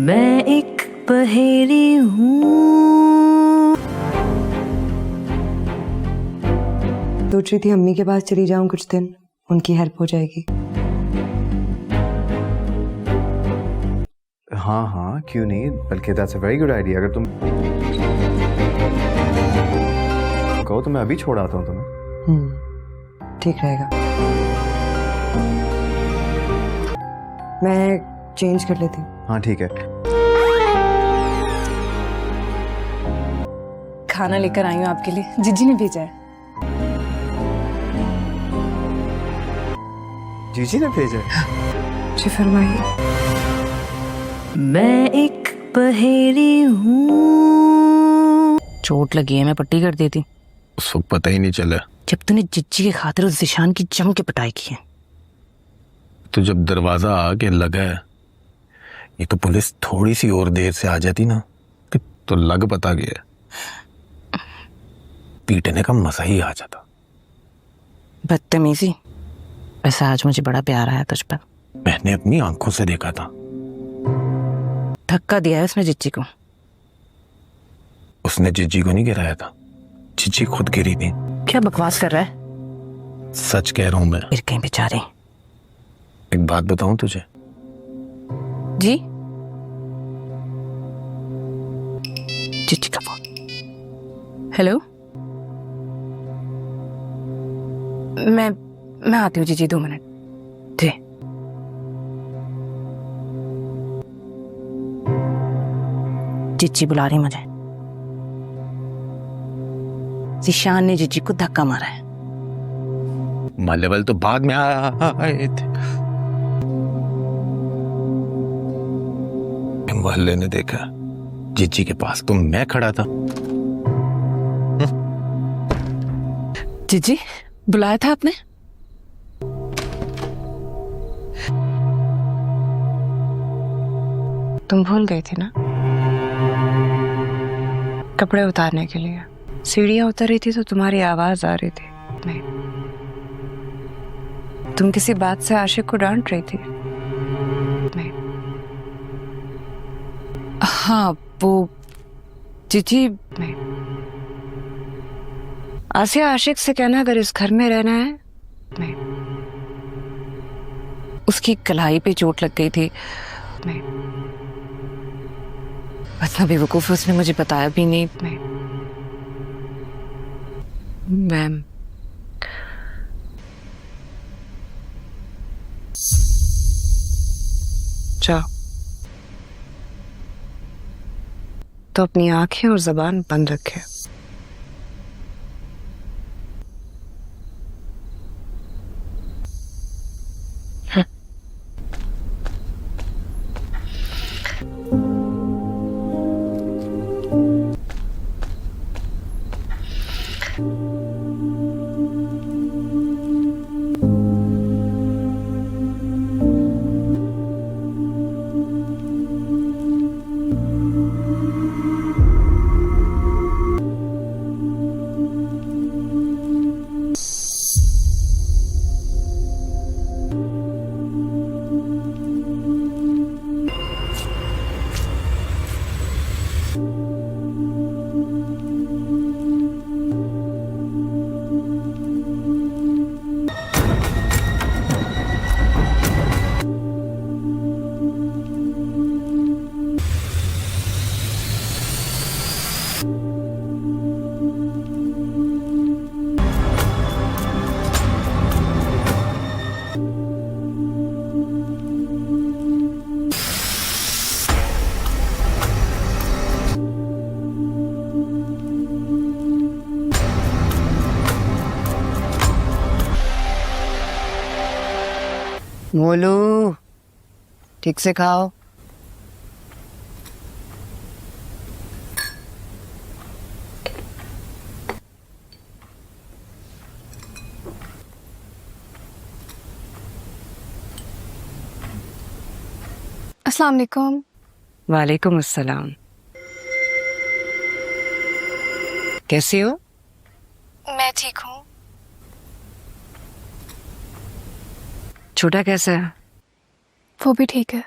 मैं एक पहेली हूँ। सोच रही थी अम्मी के पास चली जाऊं कुछ दिन, उनकी हेल्प हो जाएगी। हाँ हाँ क्यों नहीं, बल्कि that's a very good idea. अगर तुम कहो तो मैं अभी छोड़ आता हूँ तुम्हें। ठीक रहेगा। मैं चेंज कर लेती हूँ। हाँ ठीक है। खाना लेकर आई हूँ आपके लिए, जिज्जी ने भेजा है। जीजी ने भेजा है? जी फरमाइए। मैं एक पहेली हूँ। चोट लगी है, मैं पट्टी कर देती। उस वक्त पता ही नहीं चला जब तूने जिज्जी के खातिर उस जिशान की जम के पिटाई की है। तो जब दरवाजा आके लगा है, ये तो पुलिस थोड़ी सी और देर से आ जाती ना तो लग पता गया, पीटने का मजा ही आ जाता। बदतमीजी। वैसे आज मुझे बड़ा प्यार आया तुझ पर। मैंने अपनी आंखों से देखा था। धक्का दिया है उसने जिज्जी को। उसने जिज्जी को नहीं गिराया था, जिज्जी खुद गिरी थी। क्या बकवास कर रहा है? सच कह रहा हूं मैं। फिर कहीं बेचारे। एक बात बताऊं तुझे? जी? जिज्जी का फोन। हेलो, मैं आती हूँ जीजी, 2 मिनट। जी। जिज्जी बुला रही मुझे। जिशान ने जिज्जी को धक्का मारा है। मालेवल तो बाद में आए थे। मोहल्ले ने देखा जिज्जी के पास तो मैं खड़ा था। जिज्जी बुलाया था आपने? तुम भूल गई थी ना? कपड़े उतारने के लिए सीढ़ियां उतर रही थी तो तुम्हारी आवाज आ रही थी। नहीं, तुम किसी बात से आशिक को डांट रही थी। नहीं, हाँ वो जीजी। नहीं, आसिया आशिक से कहना अगर इस घर में रहना है। नहीं, उसकी कलाई पे चोट लग गई थी। नहीं, इतना बेवकूफ उसने मुझे बताया भी नहीं। नहीं मैम, जाओ तो अपनी आंखें और जबान बंद रखे। मोलू ठीक से खाओ। अस्सलाम वालेकुम। वालेकुम अस्सलाम। कैसे हो? मैं ठीक हूँ। छोटा कैसा है? वो भी ठीक है।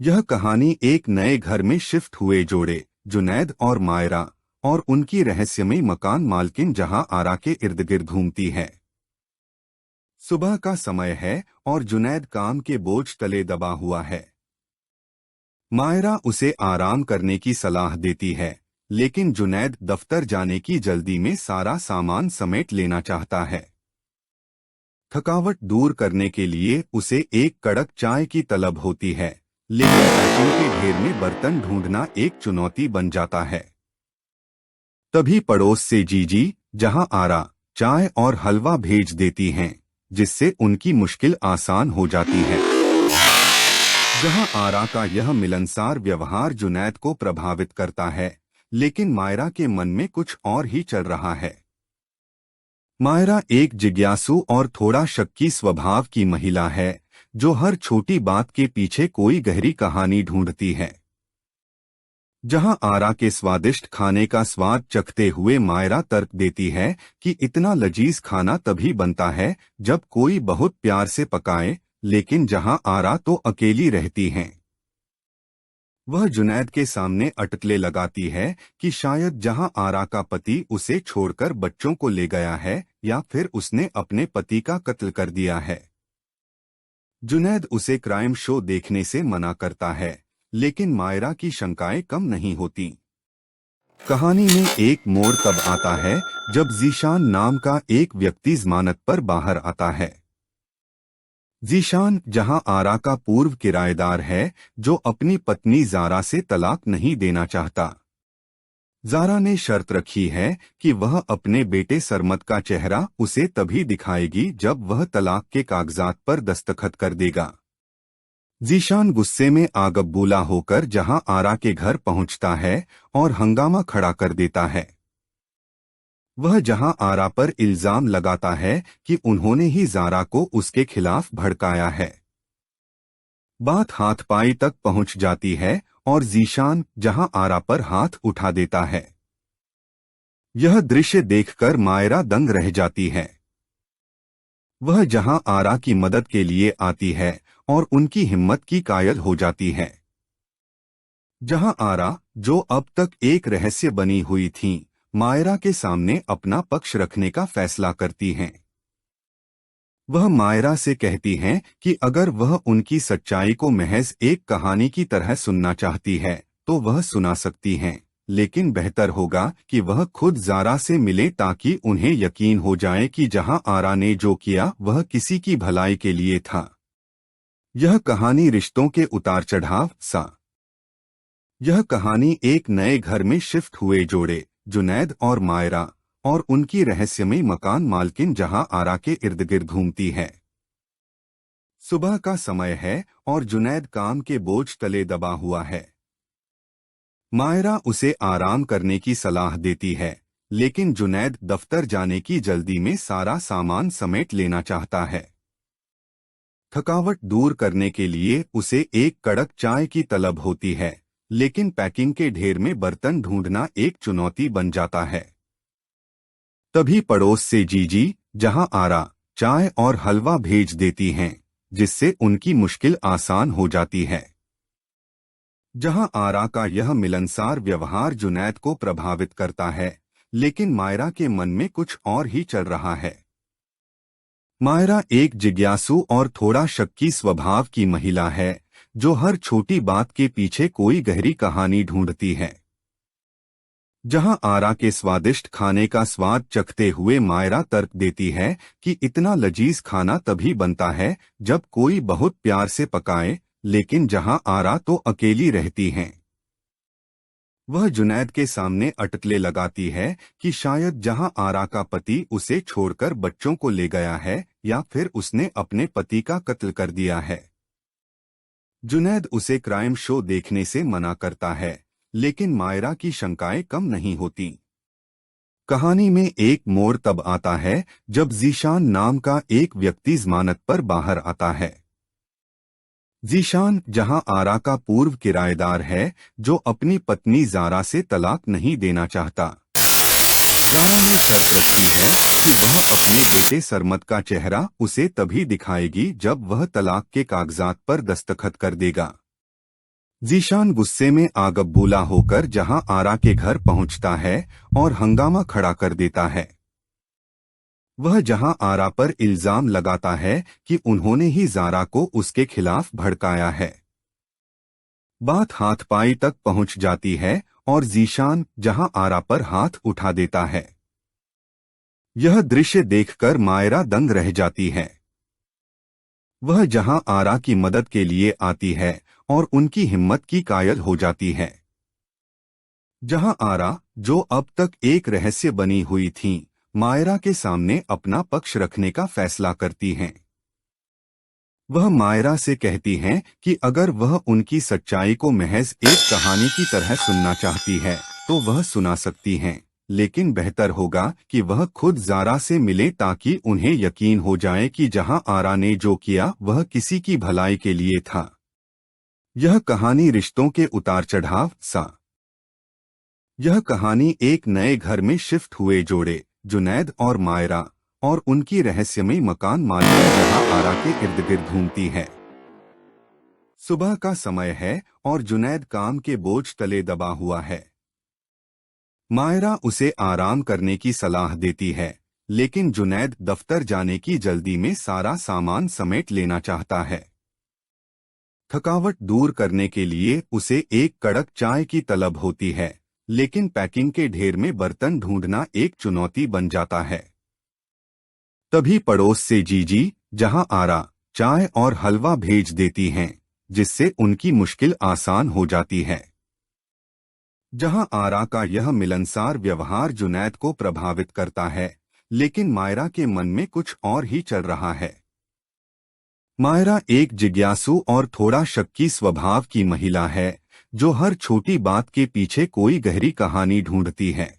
यह कहानी एक नए घर में शिफ्ट हुए जोड़े जुनैद और मायरा और उनकी रहस्यमयी मकान मालकिन जहां आरा के इर्द गिर्द घूमती है। सुबह का समय है और जुनैद काम के बोझ तले दबा हुआ है। मायरा उसे आराम करने की सलाह देती है, लेकिन जुनैद दफ्तर जाने की जल्दी में सारा सामान समेट लेना चाहता है। थकावट दूर करने के लिए उसे एक कड़क चाय की तलब होती है, लेकिन पैकिंग के ढेर में बर्तन ढूंढना एक चुनौती बन जाता है। तभी पड़ोस से जीजी जहां आरा चाय और हलवा भेज देती हैं, जिससे उनकी मुश्किल आसान हो जाती है। जहां आरा का यह मिलनसार व्यवहार जुनैद को प्रभावित करता है, लेकिन मायरा के मन में कुछ और ही चल रहा है। मायरा एक जिज्ञासु और थोड़ा शक्की स्वभाव की महिला है, जो हर छोटी बात के पीछे कोई गहरी कहानी ढूंढती है। जहां आरा के स्वादिष्ट खाने का स्वाद चखते हुए मायरा तर्क देती है कि इतना लजीज खाना तभी बनता है जब कोई बहुत प्यार से पकाए, लेकिन जहां आरा तो अकेली रहती हैं। वह जुनैद के सामने अटकलें लगाती है कि शायद जहां आरा का पति उसे छोड़कर बच्चों को ले गया है या फिर उसने अपने पति का कत्ल कर दिया है। जुनैद उसे क्राइम शो देखने से मना करता है, लेकिन मायरा की शंकाएं कम नहीं होती। कहानी में एक मोड़ तब आता है जब जीशान नाम का एक व्यक्ति जमानत पर बाहर आता है। जीशान जहां आरा का पूर्व किराएदार है, जो अपनी पत्नी जारा से तलाक नहीं देना चाहता। जारा ने शर्त रखी है कि वह अपने बेटे सरमत का चेहरा उसे तभी दिखाएगी जब वह तलाक के कागजात पर दस्तखत कर देगा। जीशान गुस्से में आगबूला होकर जहां आरा के घर पहुंचता है और हंगामा खड़ा कर देता है। वह जहां आरा पर इल्जाम लगाता है कि उन्होंने ही जारा को उसके खिलाफ भड़काया है। बात हाथपाई तक पहुंच जाती है और जीशान जहां आरा पर हाथ उठा देता है। यह दृश्य देखकर मायरा दंग रह जाती है। वह जहां आरा की मदद के लिए आती है और उनकी हिम्मत की कायल हो जाती है। जहां आरा, जो अब तक एक रहस्य बनी हुई थी, मायरा के सामने अपना पक्ष रखने का फैसला करती हैं। वह मायरा से कहती हैं कि अगर वह उनकी सच्चाई को महज एक कहानी की तरह सुनना चाहती है तो वह सुना सकती हैं, लेकिन बेहतर होगा कि वह खुद जारा से मिले ताकि उन्हें यकीन हो जाए कि जहां आरा ने जो किया वह किसी की भलाई के लिए था। यह कहानी रिश्तों के उतार चढ़ाव सा। यह कहानी एक नए घर में शिफ्ट हुए जोड़े जुनैद और मायरा और उनकी रहस्यमयी मकान मालकिन जहां आरा के इर्द गिर्द घूमती है। सुबह का समय है और जुनैद काम के बोझ तले दबा हुआ है। मायरा उसे आराम करने की सलाह देती है, लेकिन जुनैद दफ्तर जाने की जल्दी में सारा सामान समेट लेना चाहता है। थकावट दूर करने के लिए उसे एक कड़क चाय की तलब होती है, लेकिन पैकिंग के ढेर में बर्तन ढूंढना एक चुनौती बन जाता है। तभी पड़ोस से जीजी जहां आरा चाय और हलवा भेज देती हैं, जिससे उनकी मुश्किल आसान हो जाती है। जहां आरा का यह मिलनसार व्यवहार जुनैद को प्रभावित करता है, लेकिन मायरा के मन में कुछ और ही चल रहा है। मायरा एक जिज्ञासु और थोड़ा शक्की स्वभाव की महिला है, जो हर छोटी बात के पीछे कोई गहरी कहानी ढूंढती है। जहां आरा के स्वादिष्ट खाने का स्वाद चखते हुए मायरा तर्क देती है कि इतना लजीज खाना तभी बनता है जब कोई बहुत प्यार से पकाए, लेकिन जहां आरा तो अकेली रहती हैं। वह जुनैद के सामने अटकलें लगाती है कि शायद जहां आरा का पति उसे छोड़कर बच्चों को ले गया है या फिर उसने अपने पति का कत्ल कर दिया है। जुनैद उसे क्राइम शो देखने से मना करता है, लेकिन मायरा की शंकाएं कम नहीं होती। कहानी में एक मोड़ तब आता है जब जीशान नाम का एक व्यक्ति जमानत पर बाहर आता है। जीशान जहां आरा का पूर्व किराएदार है, जो अपनी पत्नी जारा से तलाक नहीं देना चाहता। जारा ने शर्त रखी है कि वह अपने बेटे सरमत का चेहरा उसे तभी दिखाएगी जब वह तलाक के कागजात पर दस्तखत कर देगा। जीशान गुस्से में आगबबूला होकर जहां आरा के घर पहुंचता है और हंगामा खड़ा कर देता है। वह जहां आरा पर इल्जाम लगाता है कि उन्होंने ही ज़ारा को उसके खिलाफ भड़काया है। बात हाथपाई तक पहुंच जाती है और जीशान जहां आरा पर हाथ उठा देता है। यह दृश्य देखकर मायरा दंग रह जाती है। वह जहां आरा की मदद के लिए आती है और उनकी हिम्मत की कायल हो जाती है। जहां आरा, जो अब तक एक रहस्य बनी हुई थी, मायरा के सामने अपना पक्ष रखने का फैसला करती हैं। वह मायरा से कहती हैं कि अगर वह उनकी सच्चाई को महज एक कहानी की तरह सुनना चाहती है तो वह सुना सकती हैं, लेकिन बेहतर होगा कि वह खुद ज़ारा से मिले ताकि उन्हें यकीन हो जाए कि जहां आरा ने जो किया वह किसी की भलाई के लिए था। यह कहानी रिश्तों के उतार चढ़ाव सा। यह कहानी एक नए घर में शिफ्ट हुए जोड़े जुनैद और मायरा और उनकी रहस्यमयी मकान मालिक जहां आरा के इर्द गिर्द घूमती है। सुबह का समय है और जुनैद काम के बोझ तले दबा हुआ है। मायरा उसे आराम करने की सलाह देती है, लेकिन जुनैद दफ्तर जाने की जल्दी में सारा सामान समेट लेना चाहता है। थकावट दूर करने के लिए उसे एक कड़क चाय की तलब होती है, लेकिन पैकिंग के ढेर में बर्तन ढूंढना एक चुनौती बन जाता है। तभी पड़ोस से जीजी जहां आरा चाय और हलवा भेज देती हैं, जिससे उनकी मुश्किल आसान हो जाती है। जहां आरा का यह मिलनसार व्यवहार जुनैद को प्रभावित करता है, लेकिन मायरा के मन में कुछ और ही चल रहा है। मायरा एक जिज्ञासु और थोड़ा शक्की स्वभाव की महिला है, जो हर छोटी बात के पीछे कोई गहरी कहानी ढूंढती है।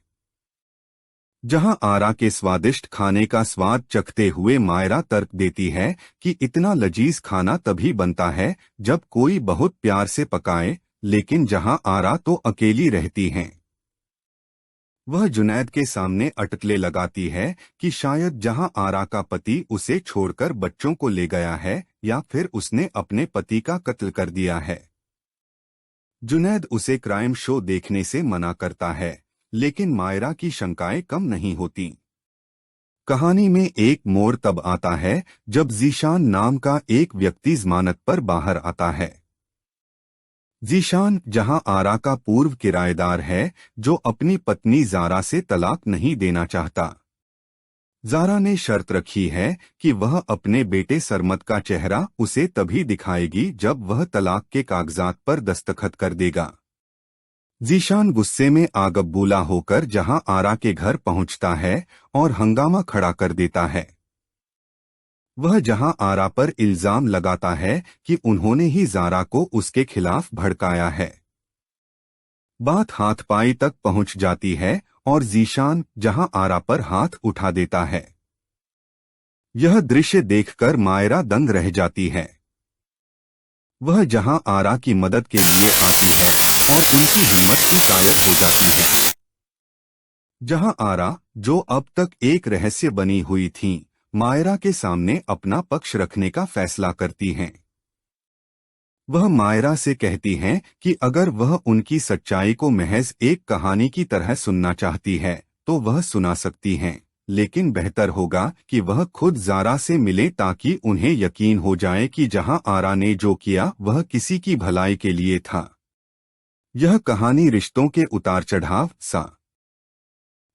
जहां आरा के स्वादिष्ट खाने का स्वाद चखते हुए मायरा तर्क देती है कि इतना लजीज खाना तभी बनता है जब कोई बहुत प्यार से पकाए, लेकिन जहां आरा तो अकेली रहती हैं। वह जुनैद के सामने अटकलें लगाती है कि शायद जहां आरा का पति उसे छोड़कर बच्चों को ले गया है या फिर उसने अपने पति का कत्ल कर दिया है। जुनैद उसे क्राइम शो देखने से मना करता है, लेकिन मायरा की शंकाएं कम नहीं होती। कहानी में एक मोड़ तब आता है जब जीशान नाम का एक व्यक्ति जमानत पर बाहर आता है। जीशान जहां आरा का पूर्व किराएदार है, जो अपनी पत्नी ज़ारा से तलाक नहीं देना चाहता। ज़ारा ने शर्त रखी है कि वह अपने बेटे सरमद का चेहरा उसे तभी दिखाएगी जब वह तलाक के कागजात पर दस्तखत कर देगा। जीशान गुस्से में आगबबूला होकर जहां आरा के घर पहुंचता है और हंगामा खड़ा कर देता है। वह जहां आरा पर इल्जाम लगाता है कि उन्होंने ही ज़ारा को उसके खिलाफ भड़काया है। बात हाथपाई तक पहुंच जाती है और जीशान जहां आरा पर हाथ उठा देता है। यह दृश्य देखकर मायरा दंग रह जाती है। वह जहां आरा की मदद के लिए आती है और उनकी हिम्मत की कायल हो जाती है। जहां आरा, जो अब तक एक रहस्य बनी हुई थी, मायरा के सामने अपना पक्ष रखने का फैसला करती हैं। वह मायरा से कहती हैं कि अगर वह उनकी सच्चाई को महज एक कहानी की तरह सुनना चाहती है तो वह सुना सकती हैं, लेकिन बेहतर होगा कि वह खुद ज़ारा से मिले ताकि उन्हें यकीन हो जाए कि जहां आरा ने जो किया वह किसी की भलाई के लिए था। यह कहानी रिश्तों के उतार चढ़ाव सा।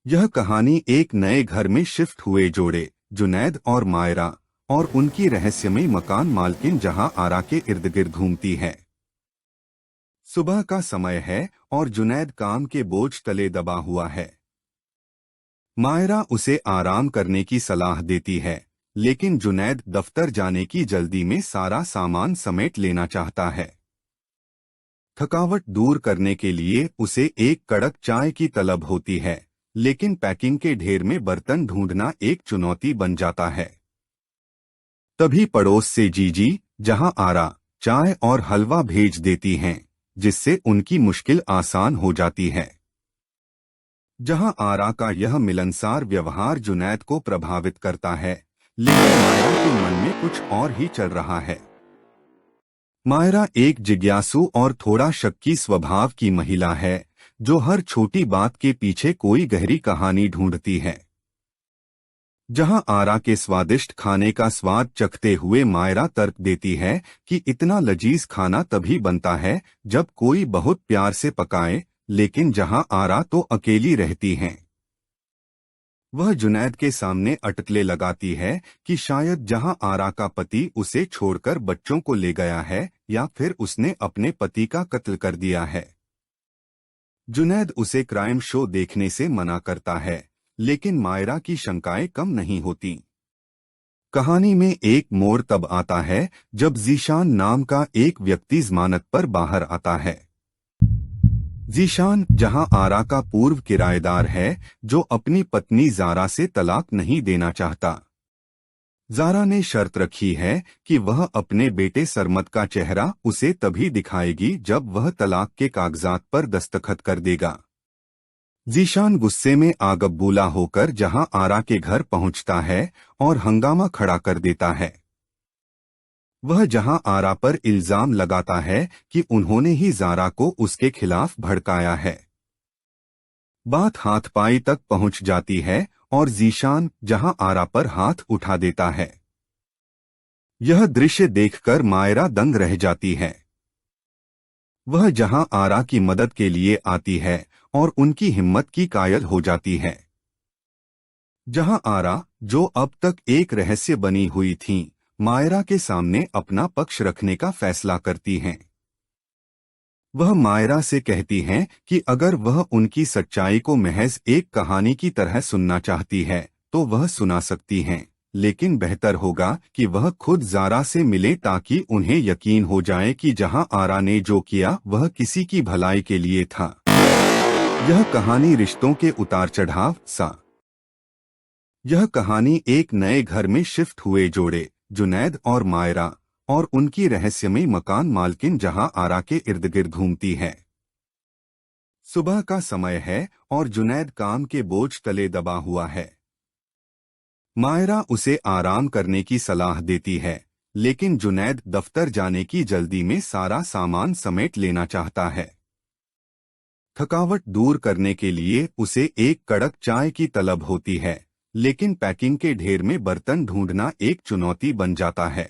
यह कहानी एक नए घर में शिफ्ट हुए जोड़े जुनैद और मायरा और उनकी रहस्यमयी मकान मालकिन जहां आरा के इर्द गिर्द घूमती है। सुबह का समय है और जुनैद काम के बोझ तले दबा हुआ है। मायरा उसे आराम करने की सलाह देती है, लेकिन जुनैद दफ्तर जाने की जल्दी में सारा सामान समेट लेना चाहता है। थकावट दूर करने के लिए उसे एक कड़क चाय की तलब होती है, लेकिन पैकिंग के ढेर में बर्तन ढूंढना एक चुनौती बन जाता है। तभी पड़ोस से जीजी जहां आरा चाय और हलवा भेज देती हैं, जिससे उनकी मुश्किल आसान हो जाती है। जहां आरा का यह मिलनसार व्यवहार जुनैद को प्रभावित करता है, लेकिन मायरा के मन में कुछ और ही चल रहा है। मायरा एक जिज्ञासु और थोड़ा शक्की स्वभाव की महिला है जो हर छोटी बात के पीछे कोई गहरी कहानी ढूंढती है। जहां आरा के स्वादिष्ट खाने का स्वाद चखते हुए मायरा तर्क देती है कि इतना लजीज खाना तभी बनता है जब कोई बहुत प्यार से पकाए, लेकिन जहां आरा तो अकेली रहती हैं। वह जुनैद के सामने अटकलें लगाती है कि शायद जहां आरा का पति उसे छोड़कर बच्चों को ले गया है या फिर उसने अपने पति का कत्ल कर दिया है। जुनैद उसे क्राइम शो देखने से मना करता है, लेकिन मायरा की शंकाएं कम नहीं होती। कहानी में एक मोड़ तब आता है जब जीशान नाम का एक व्यक्ति जमानत पर बाहर आता है। जीशान जहां आरा का पूर्व किराएदार है जो अपनी पत्नी जारा से तलाक नहीं देना चाहता। जारा ने शर्त रखी है कि वह अपने बेटे सरमद का चेहरा उसे तभी दिखाएगी जब वह तलाक के कागजात पर दस्तखत कर देगा। जीशान गुस्से में आगबूला होकर जहां आरा के घर पहुंचता है और हंगामा खड़ा कर देता है। वह जहां आरा पर इल्जाम लगाता है कि उन्होंने ही जारा को उसके खिलाफ भड़काया है। बात हाथपाई तक पहुंच जाती है और जीशान जहां आरा पर हाथ उठा देता है। यह दृश्य देखकर मायरा दंग रह जाती है। वह जहां आरा की मदद के लिए आती है और उनकी हिम्मत की कायल हो जाती है। जहां आरा, जो अब तक एक रहस्य बनी हुई थी, मायरा के सामने अपना पक्ष रखने का फैसला करती हैं। वह मायरा से कहती हैं कि अगर वह उनकी सच्चाई को महज एक कहानी की तरह सुनना चाहती है तो वह सुना सकती हैं, लेकिन बेहतर होगा कि वह खुद जारा से मिले ताकि उन्हें यकीन हो जाए कि जहां आरा ने जो किया वह किसी की भलाई के लिए था। यह कहानी रिश्तों के उतार चढ़ाव सा। यह कहानी एक नए घर में शिफ्ट हुए जोड़े जुनैद और मायरा और उनकी रहस्यमयी मकान मालकिन जहां आरा के इर्द गिर्द घूमती है। सुबह का समय है और जुनैद काम के बोझ तले दबा हुआ है। मायरा उसे आराम करने की सलाह देती है, लेकिन जुनैद दफ्तर जाने की जल्दी में सारा सामान समेट लेना चाहता है। थकावट दूर करने के लिए उसे एक कड़क चाय की तलब होती है, लेकिन पैकिंग के ढेर में बर्तन ढूंढना एक चुनौती बन जाता है।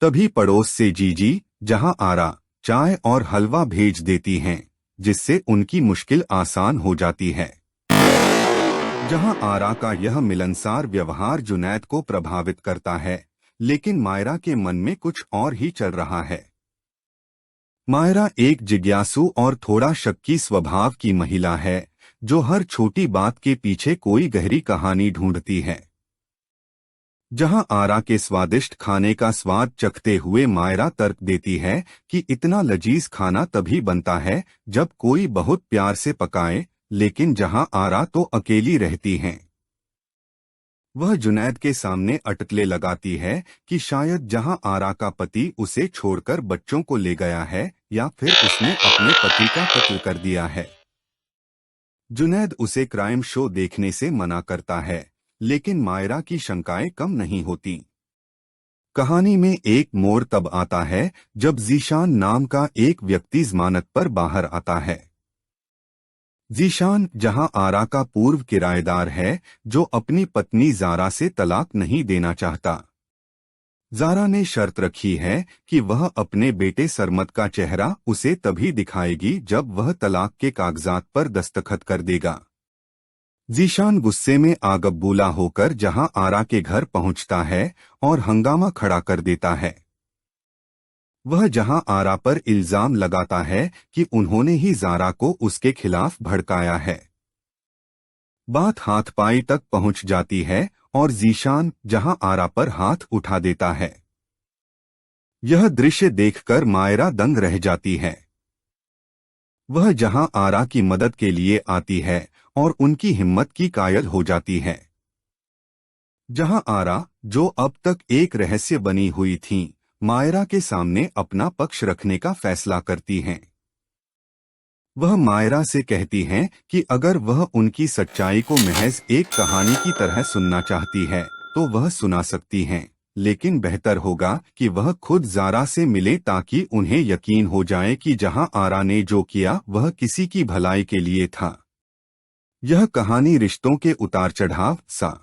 तभी पड़ोस से जीजी जहां आरा चाय और हलवा भेज देती हैं, जिससे उनकी मुश्किल आसान हो जाती है। जहां आरा का यह मिलनसार व्यवहार जुनैद को प्रभावित करता है, लेकिन मायरा के मन में कुछ और ही चल रहा है। मायरा एक जिज्ञासु और थोड़ा शक्की स्वभाव की महिला है जो हर छोटी बात के पीछे कोई गहरी कहानी ढूंढती है। जहां आरा के स्वादिष्ट खाने का स्वाद चखते हुए मायरा तर्क देती है कि इतना लजीज खाना तभी बनता है जब कोई बहुत प्यार से पकाए, लेकिन जहां आरा तो अकेली रहती हैं। वह जुनैद के सामने अटकलें लगाती है कि शायद जहां आरा का पति उसे छोड़कर बच्चों को ले गया है या फिर उसने अपने पति का कत्ल कर दिया है। जुनैद उसे क्राइम शो देखने से मना करता है, लेकिन मायरा की शंकाएं कम नहीं होती। कहानी में एक मोड़ तब आता है जब जीशान नाम का एक व्यक्ति जमानत पर बाहर आता है। जीशान जहां आरा का पूर्व किराएदार है जो अपनी पत्नी जारा से तलाक नहीं देना चाहता। जारा ने शर्त रखी है कि वह अपने बेटे सरमद का चेहरा उसे तभी दिखाएगी जब वह तलाक के कागजात पर दस्तखत कर देगा। जीशान गुस्से में आगबूला होकर जहां आरा के घर पहुंचता है और हंगामा खड़ा कर देता है। वह जहां आरा पर इल्जाम लगाता है कि उन्होंने ही जारा को उसके खिलाफ भड़काया है। बात हाथपाई तक पहुंच जाती है और जीशान जहां आरा पर हाथ उठा देता है। यह दृश्य देखकर मायरा दंग रह जाती है। वह जहां आरा की मदद के लिए आती है और उनकी हिम्मत की कायल हो जाती है। जहां आरा, जो अब तक एक रहस्य बनी हुई थी, मायरा के सामने अपना पक्ष रखने का फैसला करती हैं। वह मायरा से कहती हैं कि अगर वह उनकी सच्चाई को महज एक कहानी की तरह सुनना चाहती है तो वह सुना सकती हैं, लेकिन बेहतर होगा कि वह खुद जारा से मिले ताकि उन्हें यकीन हो जाए कि जहां आरा ने जो किया वह किसी की भलाई के लिए था। यह कहानी रिश्तों के उतार चढ़ाव सा।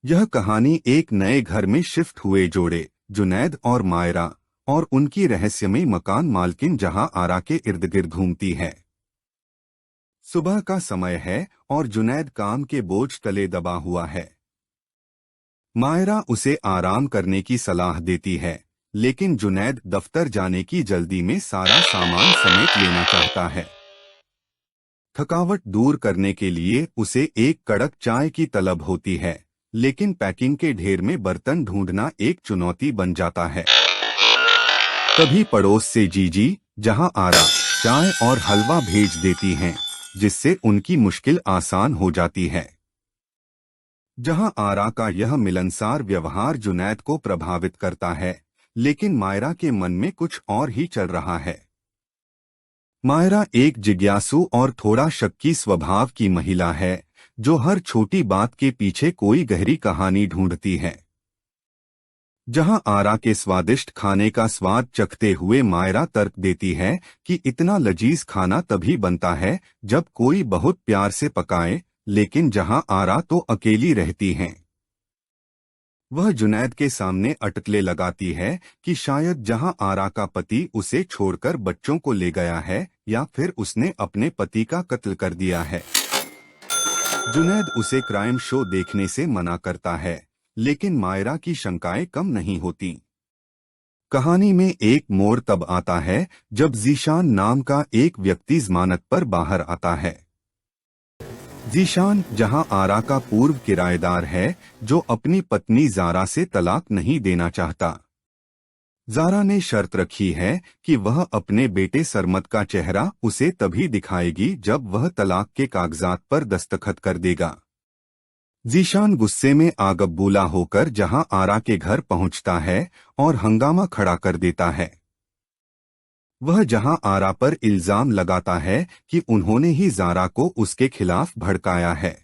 यह कहानी एक नए घर में शिफ्ट हुए जोड़े जुनैद और मायरा और उनकी रहस्यमयी मकान मालकिन जहां आरा के इर्द गिर्द घूमती है। सुबह का समय है और जुनैद काम के बोझ तले दबा हुआ है। मायरा उसे आराम करने की सलाह देती है, लेकिन जुनैद दफ्तर जाने की जल्दी में सारा सामान समेट लेना चाहता है। थकावट दूर करने के लिए उसे एक कड़क चाय की तलब होती है, लेकिन पैकिंग के ढेर में बर्तन ढूंढना एक चुनौती बन जाता है। तभी पड़ोस से जीजी जहां आरा चाय और हलवा भेज देती हैं, जिससे उनकी मुश्किल आसान हो जाती है। जहां आरा का यह मिलनसार व्यवहार जुनैद को प्रभावित करता है, लेकिन मायरा के मन में कुछ और ही चल रहा है। मायरा एक जिज्ञासु और थोड़ा शक्की स्वभाव की महिला है, जो हर छोटी बात के पीछे कोई गहरी कहानी ढूंढती है। जहां आरा के स्वादिष्ट खाने का स्वाद चखते हुए मायरा तर्क देती है कि इतना लजीज खाना तभी बनता है जब कोई बहुत प्यार से पकाए, लेकिन जहां आरा तो अकेली रहती हैं। वह जुनैद के सामने अटकले लगाती है कि शायद जहां आरा का पति उसे छोड़कर बच्चों को ले गया है या फिर उसने अपने पति का कत्ल कर दिया है। जुनैद उसे क्राइम शो देखने से मना करता है, लेकिन मायरा की शंकाएं कम नहीं होती। कहानी में एक मोड़ तब आता है जब जीशान नाम का एक व्यक्ति जमानत पर बाहर आता है। जीशान जहां आरा का पूर्व किराएदार है, जो अपनी पत्नी जारा से तलाक नहीं देना चाहता। जारा ने शर्त रखी है कि वह अपने बेटे सरमद का चेहरा उसे तभी दिखाएगी जब वह तलाक के कागजात पर दस्तखत कर देगा। जीशान गुस्से में आगबूला होकर जहां आरा के घर पहुंचता है और हंगामा खड़ा कर देता है। वह जहां आरा पर इल्जाम लगाता है कि उन्होंने ही जारा को उसके खिलाफ भड़काया है।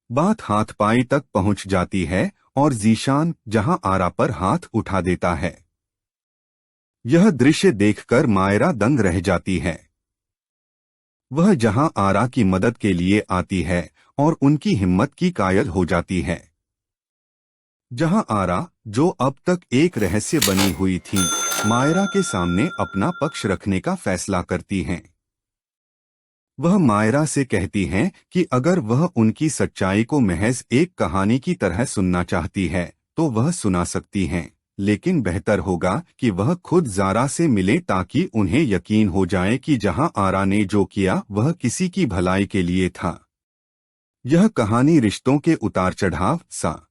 बात हाथपाई तक पहुंच जाती है और जीशान जहां आरा पर हाथ उठा देता है। यह दृश्य देखकर मायरा दंग रह जाती है। वह जहां आरा की मदद के लिए आती है और उनकी हिम्मत की कायल हो जाती है। जहां आरा, जो अब तक एक रहस्य बनी हुई थी, मायरा के सामने अपना पक्ष रखने का फैसला करती हैं। वह मायरा से कहती हैं कि अगर वह उनकी सच्चाई को महज एक कहानी की तरह सुनना चाहती है तो वह सुना सकती हैं, लेकिन बेहतर होगा कि वह खुद जारा से मिले ताकि उन्हें यकीन हो जाए कि जहां आरा ने जो किया वह किसी की भलाई के लिए था। यह कहानी रिश्तों के उतार चढ़ाव सा।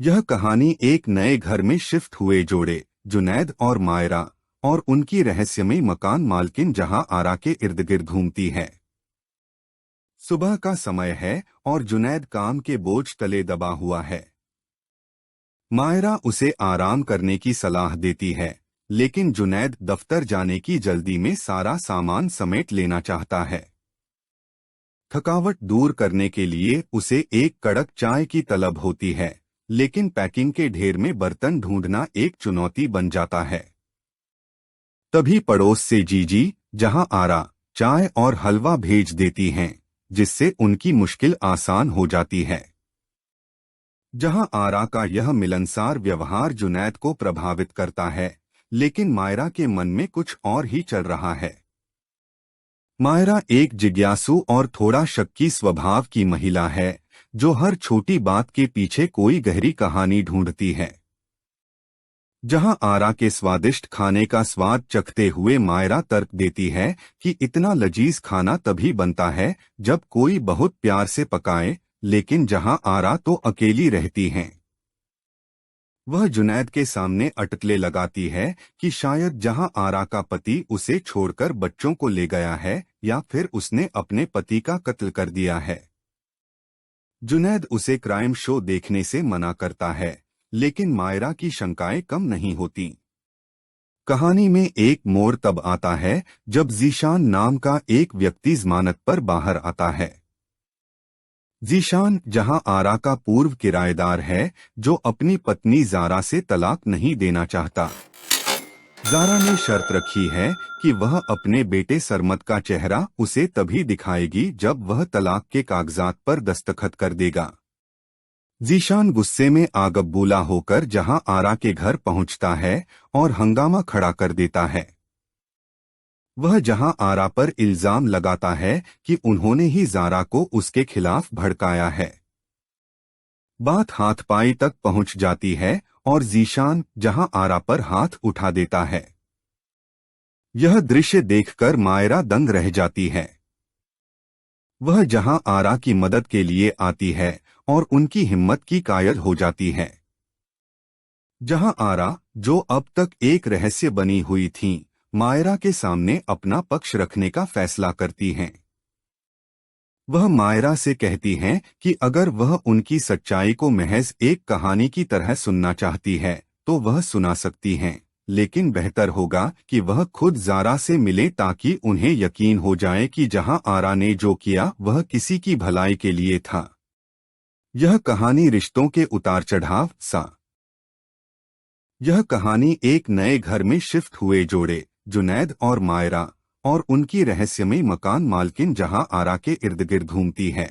यह कहानी एक नए घर में शिफ्ट हुए जोड़े जुनैद और मायरा और उनकी रहस्यमयी मकान मालकिन जहां आरा के इर्द गिर्द घूमती है। सुबह का समय है और जुनैद काम के बोझ तले दबा हुआ है। मायरा उसे आराम करने की सलाह देती है, लेकिन जुनैद दफ्तर जाने की जल्दी में सारा सामान समेट लेना चाहता है। थकावट दूर करने के लिए उसे एक कड़क चाय की तलब होती है, लेकिन पैकिंग के ढेर में बर्तन ढूंढना एक चुनौती बन जाता है। तभी पड़ोस से जीजी जहां आरा चाय और हलवा भेज देती हैं, जिससे उनकी मुश्किल आसान हो जाती है। जहां आरा का यह मिलनसार व्यवहार जुनैद को प्रभावित करता है, लेकिन मायरा के मन में कुछ और ही चल रहा है। मायरा एक जिज्ञासु और थोड़ा शक्की स्वभाव की महिला है, जो हर छोटी बात के पीछे कोई गहरी कहानी ढूंढती है। जहां आरा के स्वादिष्ट खाने का स्वाद चखते हुए मायरा तर्क देती है कि इतना लजीज खाना तभी बनता है जब कोई बहुत प्यार से पकाए, लेकिन जहां आरा तो अकेली रहती हैं। वह जुनैद के सामने अटकले लगाती है कि शायद जहां आरा का पति उसे छोड़कर बच्चों को ले गया है या फिर उसने अपने पति का कत्ल कर दिया है। जुनैद उसे क्राइम शो देखने से मना करता है, लेकिन मायरा की शंकाएं कम नहीं होती। कहानी में एक मोड़ तब आता है जब जीशान नाम का एक व्यक्ति जमानत पर बाहर आता है। जीशान जहां आरा का पूर्व किराएदार है जो अपनी पत्नी जारा से तलाक नहीं देना चाहता। जारा ने शर्त रखी है कि वह अपने बेटे सरमत का चेहरा उसे तभी दिखाएगी जब वह तलाक के कागजात पर दस्तखत कर देगा। जीशान गुस्से में आगबूला होकर जहां आरा के घर पहुंचता है और हंगामा खड़ा कर देता है। वह जहां आरा पर इल्जाम लगाता है कि उन्होंने ही जारा को उसके खिलाफ भड़काया है। बात हाथपाई तक पहुंच जाती है और जीशान जहां आरा पर हाथ उठा देता है। यह दृश्य देखकर मायरा दंग रह जाती है। वह जहां आरा की मदद के लिए आती है और उनकी हिम्मत की कायल हो जाती है। जहां आरा, जो अब तक एक रहस्य बनी हुई थी, मायरा के सामने अपना पक्ष रखने का फैसला करती हैं। वह मायरा से कहती हैं कि अगर वह उनकी सच्चाई को महज एक कहानी की तरह सुनना चाहती है तो वह सुना सकती हैं, लेकिन बेहतर होगा कि वह खुद जारा से मिले ताकि उन्हें यकीन हो जाए कि जहां आरा ने जो किया वह किसी की भलाई के लिए था। यह कहानी रिश्तों के उतार चढ़ाव सा। यह कहानी एक नए घर में शिफ्ट हुए जोड़े जुनैद और मायरा और उनकी रहस्यमयी मकान मालकिन जहां आरा के इर्द गिर्द घूमती है।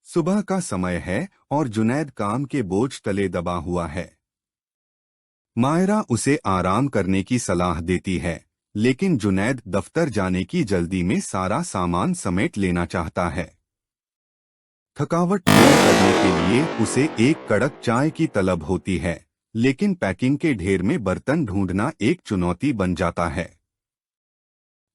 सुबह का समय है और जुनैद काम के बोझ तले दबा हुआ है। मायरा उसे आराम करने की सलाह देती है, लेकिन जुनैद दफ्तर जाने की जल्दी में सारा सामान समेट लेना चाहता है। थकावट दूर करने के लिए उसे एक कड़क चाय की तलब होती है, लेकिन पैकिंग के ढेर में बर्तन ढूंढना एक चुनौती बन जाता है।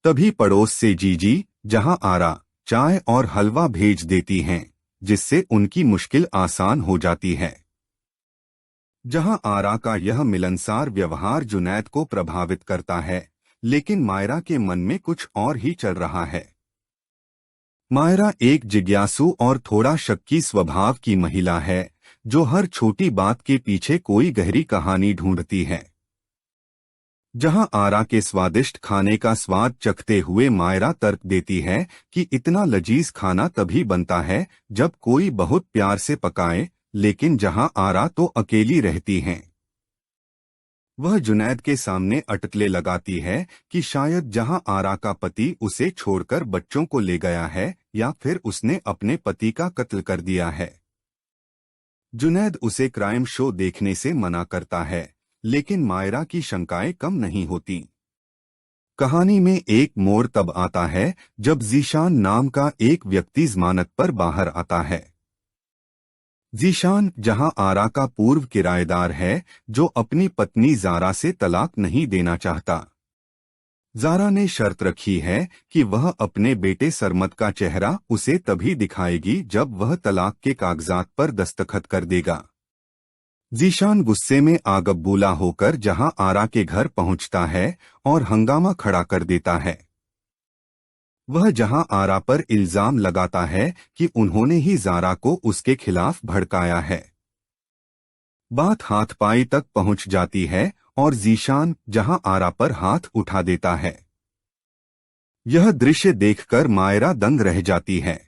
तभी पड़ोस से जीजी जहां आरा चाय और हलवा भेज देती हैं, जिससे उनकी मुश्किल आसान हो जाती है। जहां आरा का यह मिलनसार व्यवहार जुनैद को प्रभावित करता है, लेकिन मायरा के मन में कुछ और ही चल रहा है। मायरा एक जिज्ञासु और थोड़ा शक्की स्वभाव की महिला है, जो हर छोटी बात के पीछे कोई गहरी कहानी ढूंढती है। जहां आरा के स्वादिष्ट खाने का स्वाद चखते हुए मायरा तर्क देती है कि इतना लजीज खाना तभी बनता है जब कोई बहुत प्यार से पकाए, लेकिन जहां आरा तो अकेली रहती हैं। वह जुनैद के सामने अटकलें लगाती है कि शायद जहां आरा का पति उसे छोड़कर बच्चों को ले गया है या फिर उसने अपने पति का कत्ल कर दिया है। जुनैद उसे क्राइम शो देखने से मना करता है, लेकिन मायरा की शंकाएं कम नहीं होती। कहानी में एक मोड़ तब आता है जब जीशान नाम का एक व्यक्ति जमानत पर बाहर आता है। जीशान जहां आरा का पूर्व किराएदार है जो अपनी पत्नी जारा से तलाक नहीं देना चाहता। जारा ने शर्त रखी है कि वह अपने बेटे सरमत का चेहरा उसे तभी दिखाएगी जब वह तलाक के कागजात पर दस्तखत कर देगा। जीशान गुस्से में आगबूला होकर जहां आरा के घर पहुंचता है और हंगामा खड़ा कर देता है। वह जहां आरा पर इल्जाम लगाता है कि उन्होंने ही जारा को उसके खिलाफ भड़काया है। बात हाथपाई तक पहुंच जाती है और जीशान जहां आरा पर हाथ उठा देता है। यह दृश्य देखकर मायरा दंग रह जाती है।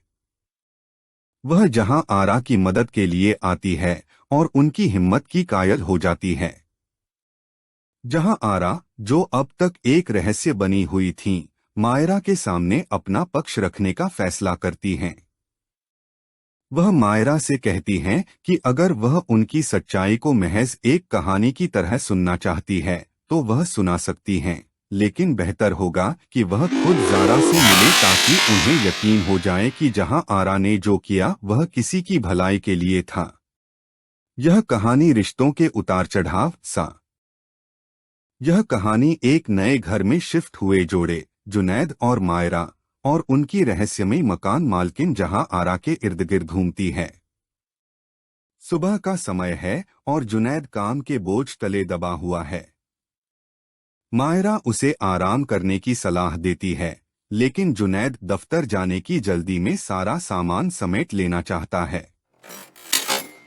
वह जहां आरा की मदद के लिए आती है और उनकी हिम्मत की कायल हो जाती है। जहां आरा, जो अब तक एक रहस्य बनी हुई थी, मायरा के सामने अपना पक्ष रखने का फैसला करती हैं। वह मायरा से कहती हैं कि अगर वह उनकी सच्चाई को महज एक कहानी की तरह सुनना चाहती है तो वह सुना सकती हैं, लेकिन बेहतर होगा कि वह खुद जारा से मिले ताकि उन्हें यकीन हो जाए कि जहां आरा ने जो किया वह किसी की भलाई के लिए था। यह कहानी रिश्तों के उतार चढ़ाव सा। यह कहानी एक नए घर में शिफ्ट हुए जोड़े जुनैद और मायरा और उनकी रहस्यमयी मकान मालकिन जहां आरा के इर्द गिर्द घूमती है। सुबह का समय है और जुनैद काम के बोझ तले दबा हुआ है। मायरा उसे आराम करने की सलाह देती है, लेकिन जुनैद दफ्तर जाने की जल्दी में सारा सामान समेट लेना चाहता है।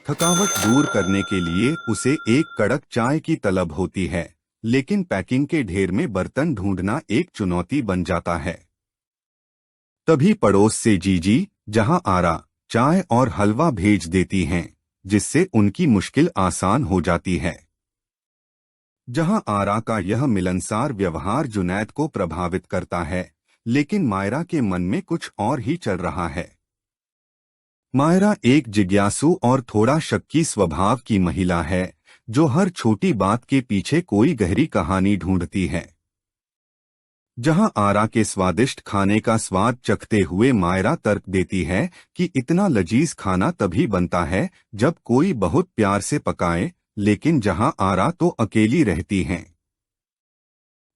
थकावट दूर करने के लिए उसे एक कड़क चाय की तलब होती है, लेकिन पैकिंग के ढेर में बर्तन ढूंढना एक चुनौती बन जाता है। तभी पड़ोस से जीजी, जहां आरा चाय और हलवा भेज देती हैं, जिससे उनकी मुश्किल आसान हो जाती है। जहां आरा का यह मिलनसार व्यवहार जुनैद को प्रभावित करता है, लेकिन मायरा के मन में कुछ और ही चल रहा है। मायरा एक जिज्ञासु और थोड़ा शक्की स्वभाव की महिला है, जो हर छोटी बात के पीछे कोई गहरी कहानी ढूंढती है। जहां आरा के स्वादिष्ट खाने का स्वाद चखते हुए मायरा तर्क देती है कि इतना लजीज खाना तभी बनता है जब कोई बहुत प्यार से पकाए, लेकिन जहां आरा तो अकेली रहती हैं।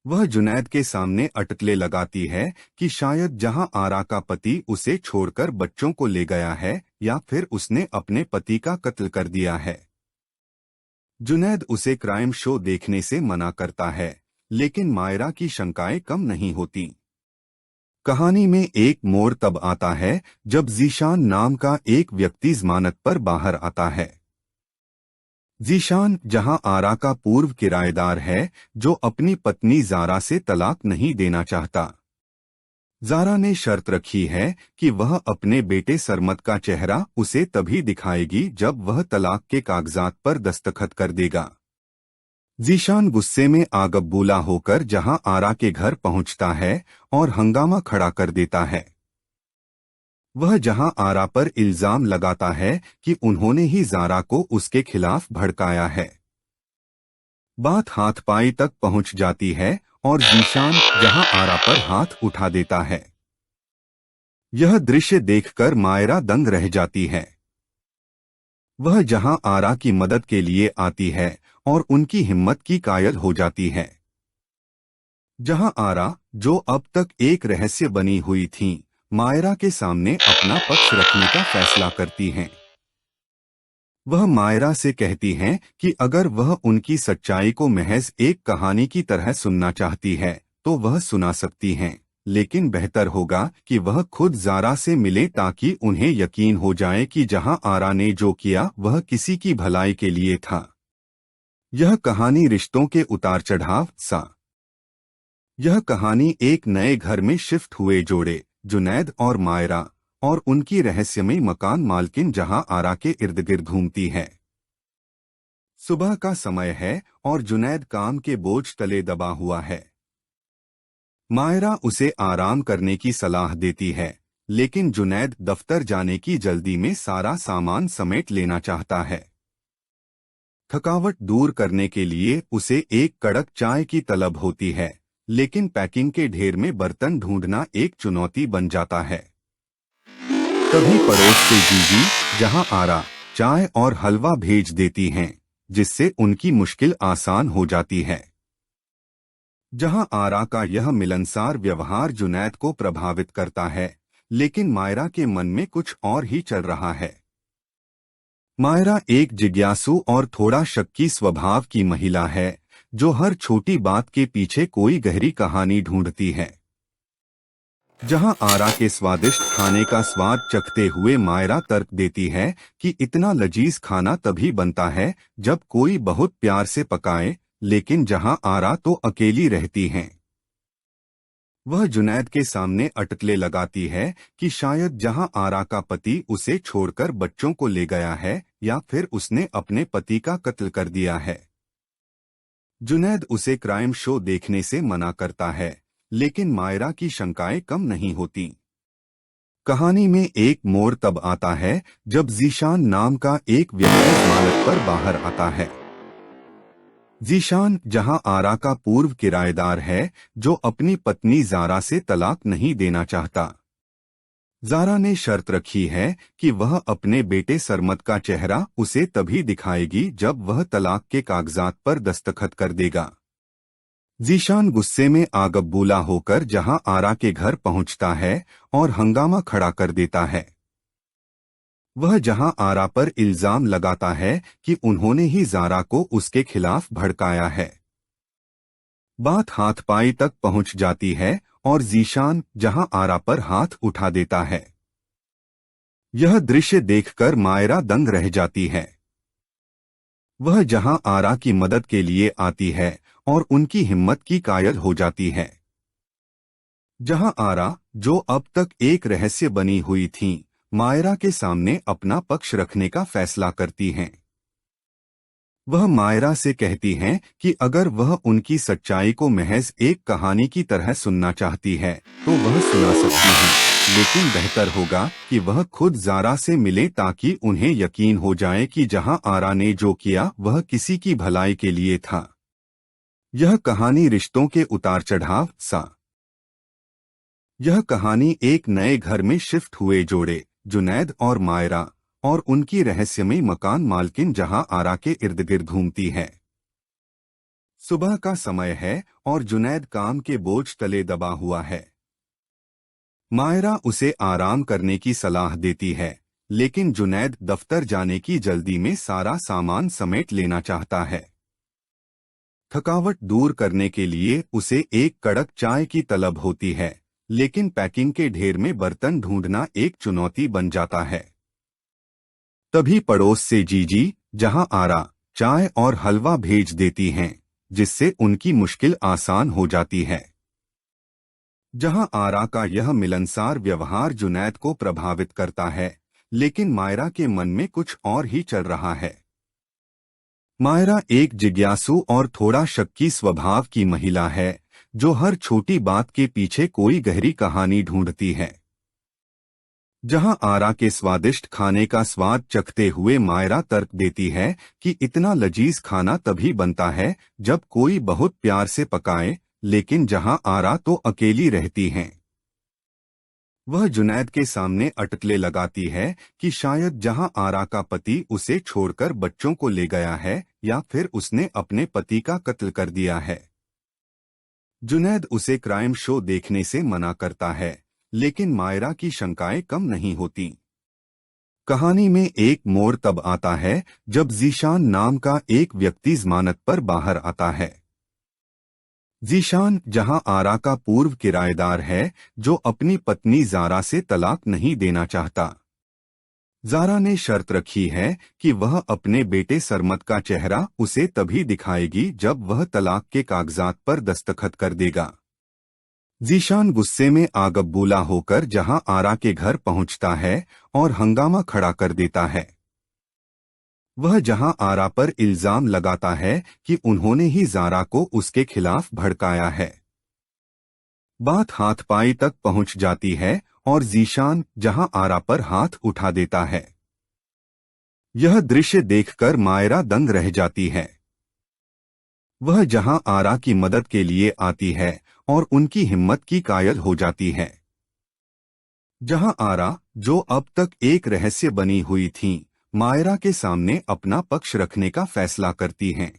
वह जुनैद के सामने अटकले लगाती है कि शायद जहां आरा का पति उसे छोड़कर बच्चों को ले गया है, या फिर उसने अपने पति का कत्ल कर दिया है। जुनैद उसे क्राइम शो देखने से मना करता है, लेकिन मायरा की शंकाएं कम नहीं होती। कहानी में एक मोड़ तब आता है जब जीशान नाम का एक व्यक्ति जमानत पर बाहर आता है। जीशान जहां आरा का पूर्व किराएदार है, जो अपनी पत्नी जारा से तलाक नहीं देना चाहता। जारा ने शर्त रखी है कि वह अपने बेटे सरमत का चेहरा उसे तभी दिखाएगी जब वह तलाक के कागजात पर दस्तखत कर देगा। जीशान गुस्से में आगबूला होकर जहां आरा के घर पहुंचता है और हंगामा खड़ा कर देता है। वह जहां आरा पर इल्जाम लगाता है कि उन्होंने ही जारा को उसके खिलाफ भड़काया है। बात हाथपाई तक पहुंच जाती है और जीशान जहां आरा पर हाथ उठा देता है। यह दृश्य देखकर मायरा दंग रह जाती है। वह जहां आरा की मदद के लिए आती है और उनकी हिम्मत की कायल हो जाती है। जहां आरा, जो अब तक एक रहस्य बनी हुई थी, मायरा के सामने अपना पक्ष रखने का फैसला करती हैं। वह मायरा से कहती हैं कि अगर वह उनकी सच्चाई को महज एक कहानी की तरह सुनना चाहती है तो वह सुना सकती हैं, लेकिन बेहतर होगा कि वह खुद जारा से मिले ताकि उन्हें यकीन हो जाए कि जहां आरा ने जो किया वह किसी की भलाई के लिए था। यह कहानी रिश्तों के उतार चढ़ाव सा। यह कहानी एक नए घर में शिफ्ट हुए जोड़े, जुनैद और मायरा, और उनकी रहस्यमयी मकान मालकिन जहां आरा के इर्द गिर्द घूमती है। सुबह का समय है और जुनैद काम के बोझ तले दबा हुआ है। मायरा उसे आराम करने की सलाह देती है, लेकिन जुनैद दफ्तर जाने की जल्दी में सारा सामान समेट लेना चाहता है। थकावट दूर करने के लिए उसे एक कड़क चाय की तलब होती है, लेकिन पैकिंग के ढेर में बर्तन ढूंढना एक चुनौती बन जाता है। तभी पड़ोस से जीजी जहां आरा चाय और हलवा भेज देती हैं, जिससे उनकी मुश्किल आसान हो जाती है। जहां आरा का यह मिलनसार व्यवहार जुनैद को प्रभावित करता है, लेकिन मायरा के मन में कुछ और ही चल रहा है। मायरा एक जिज्ञासु और थोड़ा शक्की स्वभाव की महिला है, जो हर छोटी बात के पीछे कोई गहरी कहानी ढूंढती है। जहां आरा के स्वादिष्ट खाने का स्वाद चखते हुए मायरा तर्क देती है कि इतना लजीज खाना तभी बनता है जब कोई बहुत प्यार से पकाए, लेकिन जहां आरा तो अकेली रहती हैं। वह जुनैद के सामने अटकले लगाती है कि शायद जहां आरा का पति उसे छोड़कर बच्चों को ले गया है, या फिर उसने अपने पति का कत्ल कर दिया है। जुनैद उसे क्राइम शो देखने से मना करता है, लेकिन मायरा की शंकाएं कम नहीं होती। कहानी में एक मोड़ तब आता है जब जीशान नाम का एक व्यक्ति जमानत पर बाहर आता है। जीशान जहां आरा का पूर्व किराएदार है, जो अपनी पत्नी जारा से तलाक नहीं देना चाहता। जारा ने शर्त रखी है कि वह अपने बेटे सरमत का चेहरा उसे तभी दिखाएगी जब वह तलाक के कागजात पर दस्तखत कर देगा। जीशान गुस्से में आगबूला होकर जहां आरा के घर पहुंचता है और हंगामा खड़ा कर देता है। वह जहां आरा पर इल्जाम लगाता है कि उन्होंने ही जारा को उसके खिलाफ भड़काया है। बात हाथपाई तक पहुंच जाती है और जीशान जहां आरा पर हाथ उठा देता है। यह दृश्य देखकर मायरा दंग रह जाती है। वह जहां आरा की मदद के लिए आती है और उनकी हिम्मत की कायल हो जाती है। जहां आरा, जो अब तक एक रहस्य बनी हुई थी, मायरा के सामने अपना पक्ष रखने का फैसला करती हैं। वह मायरा से कहती हैं कि अगर वह उनकी सच्चाई को महज एक कहानी की तरह सुनना चाहती है तो वह सुना सकती हैं, लेकिन बेहतर होगा कि वह खुद ज़ारा से मिले ताकि उन्हें यकीन हो जाए कि जहां आरा ने जो किया वह किसी की भलाई के लिए था। यह कहानी रिश्तों के उतार चढ़ाव सा। यह कहानी एक नए घर में शिफ्ट हुए जोड़े जुनैद और मायरा और उनकी रहस्यमयी मकान मालकिन जहां आरा के इर्द गिर्द घूमती है। सुबह का समय है और जुनैद काम के बोझ तले दबा हुआ है। मायरा उसे आराम करने की सलाह देती है, लेकिन जुनैद दफ्तर जाने की जल्दी में सारा सामान समेट लेना चाहता है। थकावट दूर करने के लिए उसे एक कड़क चाय की तलब होती है, लेकिन पैकिंग के ढेर में बर्तन ढूंढना एक चुनौती बन जाता है। तभी पड़ोस से जीजी जहां आरा चाय और हलवा भेज देती हैं, जिससे उनकी मुश्किल आसान हो जाती है। जहां आरा का यह मिलनसार व्यवहार जुनैद को प्रभावित करता है, लेकिन मायरा के मन में कुछ और ही चल रहा है। मायरा एक जिज्ञासु और थोड़ा शक्की स्वभाव की महिला है, जो हर छोटी बात के पीछे कोई गहरी कहानी ढूंढती है। जहां आरा के स्वादिष्ट खाने का स्वाद चखते हुए मायरा तर्क देती है कि इतना लजीज खाना तभी बनता है जब कोई बहुत प्यार से पकाए, लेकिन जहां आरा तो अकेली रहती हैं। वह जुनैद के सामने अटकलें लगाती है कि शायद जहां आरा का पति उसे छोड़कर बच्चों को ले गया है या फिर उसने अपने पति का कत्ल कर दिया है। जुनैद उसे क्राइम शो देखने से मना करता है, लेकिन मायरा की शंकाएं कम नहीं होती। कहानी में एक मोड़ तब आता है जब जीशान नाम का एक व्यक्ति जमानत पर बाहर आता है। जीशान जहां आरा का पूर्व किराएदार है, जो अपनी पत्नी ज़ारा से तलाक नहीं देना चाहता। ज़ारा ने शर्त रखी है कि वह अपने बेटे सरमत का चेहरा उसे तभी दिखाएगी जब वह तलाक के कागजात पर दस्तखत कर देगा। जीशान गुस्से में आगबूला होकर जहां आरा के घर पहुंचता है और हंगामा खड़ा कर देता है। वह जहां आरा पर इल्जाम लगाता है कि उन्होंने ही ज़ारा को उसके खिलाफ भड़काया है। बात हाथपाई तक पहुंच जाती है और जीशान जहां आरा पर हाथ उठा देता है। यह दृश्य देखकर मायरा दंग रह जाती है। वह जहां आरा की मदद के लिए आती है और उनकी हिम्मत की कायल हो जाती है। जहां आरा, जो अब तक एक रहस्य बनी हुई थी, मायरा के सामने अपना पक्ष रखने का फैसला करती हैं।